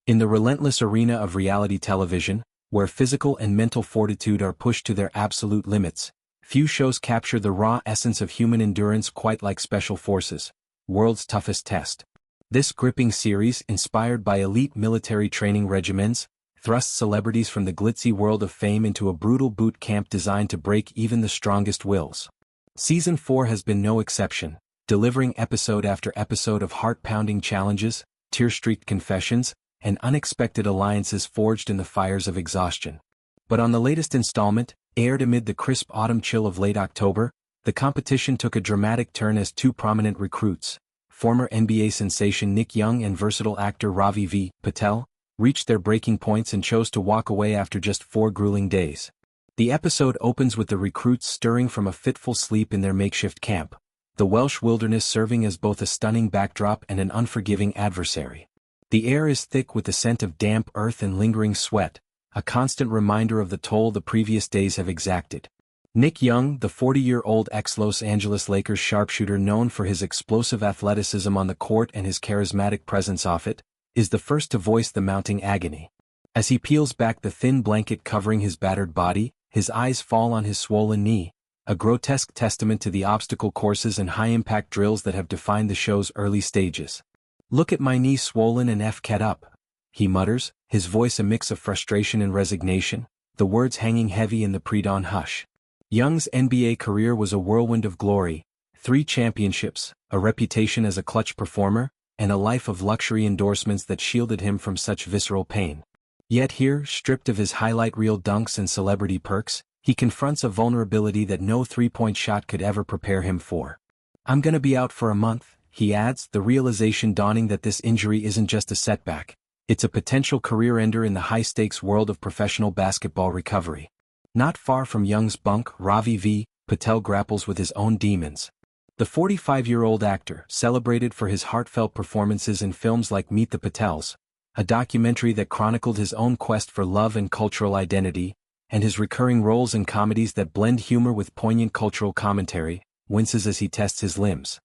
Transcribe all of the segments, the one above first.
In the relentless arena of reality television, where physical and mental fortitude are pushed to their absolute limits, few shows capture the raw essence of human endurance quite like Special Forces, World's Toughest Test. This gripping series, inspired by elite military training regimens, thrusts celebrities from the glitzy world of fame into a brutal boot camp designed to break even the strongest wills. Season 4 has been no exception, delivering episode after episode of heart-pounding challenges, tear-streaked confessions, and unexpected alliances forged in the fires of exhaustion. But on the latest installment, aired amid the crisp autumn chill of late October, the competition took a dramatic turn as two prominent recruits, former NBA sensation Nick Young and versatile actor Ravi V. Patel, reached their breaking points and chose to walk away after just 4 grueling days. The episode opens with the recruits stirring from a fitful sleep in their makeshift camp, the Welsh wilderness serving as both a stunning backdrop and an unforgiving adversary. The air is thick with the scent of damp earth and lingering sweat, a constant reminder of the toll the previous days have exacted. Nick Young, the 40-year-old ex-Los Angeles Lakers sharpshooter known for his explosive athleticism on the court and his charismatic presence off it, is the first to voice the mounting agony. As he peels back the thin blanket covering his battered body, his eyes fall on his swollen knee, a grotesque testament to the obstacle courses and high-impact drills that have defined the show's early stages. "Look at my knee swollen and F-cat up," he mutters, his voice a mix of frustration and resignation, the words hanging heavy in the pre-dawn hush. Young's NBA career was a whirlwind of glory, 3 championships, a reputation as a clutch performer, and a life of luxury endorsements that shielded him from such visceral pain. Yet here, stripped of his highlight reel dunks and celebrity perks, he confronts a vulnerability that no three-point shot could ever prepare him for. "I'm gonna be out for a month," he adds, the realization dawning that this injury isn't just a setback, it's a potential career-ender in the high-stakes world of professional basketball recovery. Not far from Young's bunk, Ravi V. Patel grapples with his own demons. The 45-year-old actor, celebrated for his heartfelt performances in films like Meet the Patels, a documentary that chronicled his own quest for love and cultural identity, and his recurring roles in comedies that blend humor with poignant cultural commentary, winces as he tests his limbs.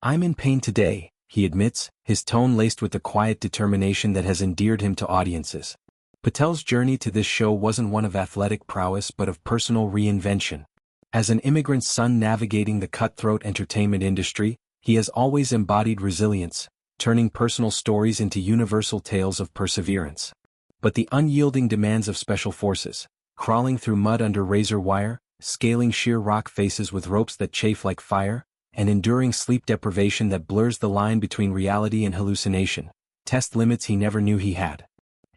"I'm in pain today," he admits, his tone laced with the quiet determination that has endeared him to audiences. Patel's journey to this show wasn't one of athletic prowess but of personal reinvention. As an immigrant's son navigating the cutthroat entertainment industry, he has always embodied resilience, turning personal stories into universal tales of perseverance. But the unyielding demands of Special Forces, crawling through mud under razor wire, scaling sheer rock faces with ropes that chafe like fire, and enduring sleep deprivation that blurs the line between reality and hallucination, test limits he never knew he had.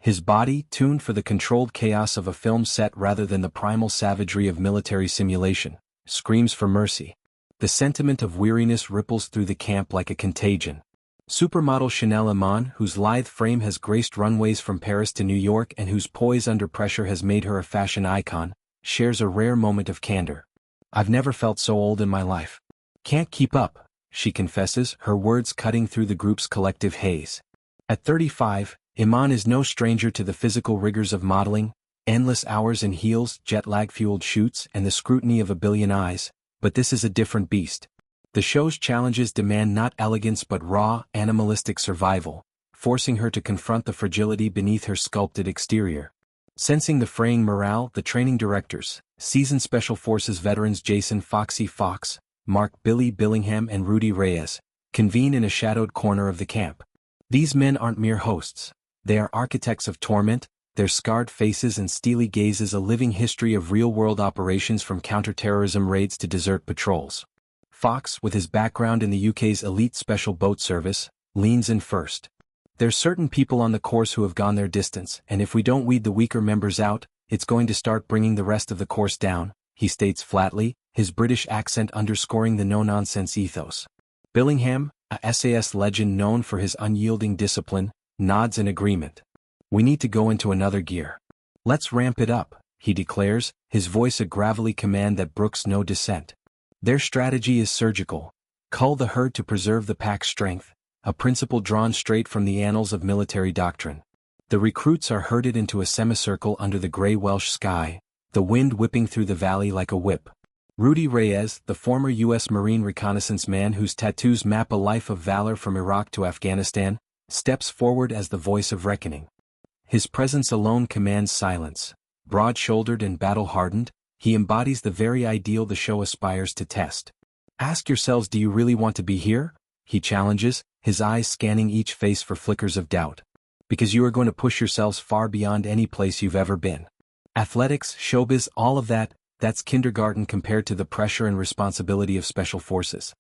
His body, tuned for the controlled chaos of a film set rather than the primal savagery of military simulation, screams for mercy. The sentiment of weariness ripples through the camp like a contagion. Supermodel Chanel Iman, whose lithe frame has graced runways from Paris to New York and whose poise under pressure has made her a fashion icon, shares a rare moment of candor. "I've never felt so old in my life. Can't keep up," she confesses, her words cutting through the group's collective haze. At 35, Iman is no stranger to the physical rigors of modeling, endless hours in heels, jet-lag-fueled shoots, and the scrutiny of a billion eyes, but this is a different beast. The show's challenges demand not elegance but raw, animalistic survival, forcing her to confront the fragility beneath her sculpted exterior. Sensing the fraying morale, the training directors, seasoned Special Forces veterans Jason "Foxy" Fox, Mark "Billy" Billingham and Rudy Reyes, convene in a shadowed corner of the camp. These men aren't mere hosts. They are architects of torment, their scarred faces and steely gazes a living history of real-world operations from counter-terrorism raids to desert patrols. Fox, with his background in the UK's elite special boat service, leans in first. "There's certain people on the course who have gone their distance, and if we don't weed the weaker members out, it's going to start bringing the rest of the course down," he states flatly, his British accent underscoring the no-nonsense ethos. Billingham, a SAS legend known for his unyielding discipline, nods in agreement. "We need to go into another gear. Let's ramp it up," he declares, his voice a gravelly command that brooks no dissent. Their strategy is surgical. Cull the herd to preserve the pack's strength, a principle drawn straight from the annals of military doctrine. The recruits are herded into a semicircle under the grey Welsh sky, the wind whipping through the valley like a whip. Rudy Reyes, the former U.S. Marine reconnaissance man whose tattoos map a life of valor from Iraq to Afghanistan, steps forward as the voice of reckoning. His presence alone commands silence. Broad-shouldered and battle-hardened, he embodies the very ideal the show aspires to test. Ask yourselves, do you really want to be here? He challenges, his eyes scanning each face for flickers of doubt. Because you are going to push yourselves far beyond any place you've ever been. Athletics, showbiz, all of that's kindergarten compared to the pressure and responsibility of special forces.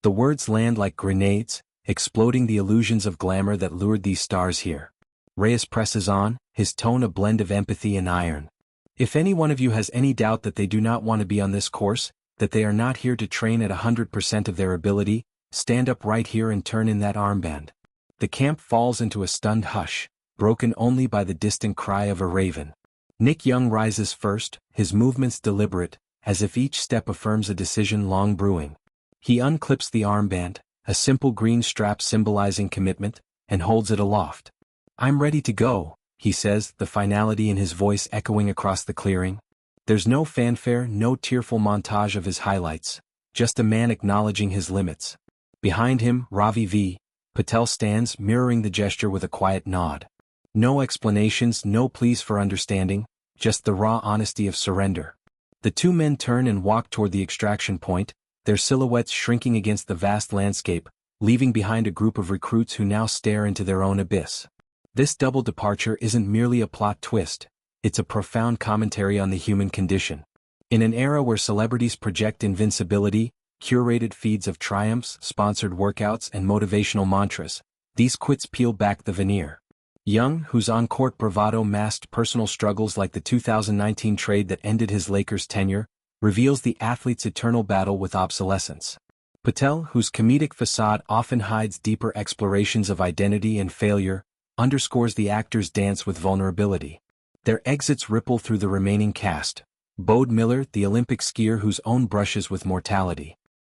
The words land like grenades, exploding the illusions of glamour that lured these stars here. Reyes presses on, his tone a blend of empathy and iron. If any one of you has any doubt that they do not want to be on this course, that they are not here to train at 100% of their ability, stand up right here and turn in that armband. The camp falls into a stunned hush, broken only by the distant cry of a raven. Nick Young rises first, his movements deliberate, as if each step affirms a decision long brewing. He unclips the armband, a simple green strap symbolizing commitment, and holds it aloft. "I'm ready to go," he says, the finality in his voice echoing across the clearing. There's no fanfare, no tearful montage of his highlights, just a man acknowledging his limits. Behind him, Ravi V. Patel stands, mirroring the gesture with a quiet nod. No explanations, no pleas for understanding, just the raw honesty of surrender. The two men turn and walk toward the extraction point, their silhouettes shrinking against the vast landscape, leaving behind a group of recruits who now stare into their own abyss. This double departure isn't merely a plot twist, it's a profound commentary on the human condition. In an era where celebrities project invincibility, curated feeds of triumphs, sponsored workouts, and motivational mantras, these quits peel back the veneer. Young, whose on-court bravado masked personal struggles like the 2019 trade that ended his Lakers tenure, reveals the athlete's eternal battle with obsolescence. Patel, whose comedic facade often hides deeper explorations of identity and failure, underscores the actor's dance with vulnerability. Their exits ripple through the remaining cast. Bode Miller, the Olympic skier whose own brushes with mortality.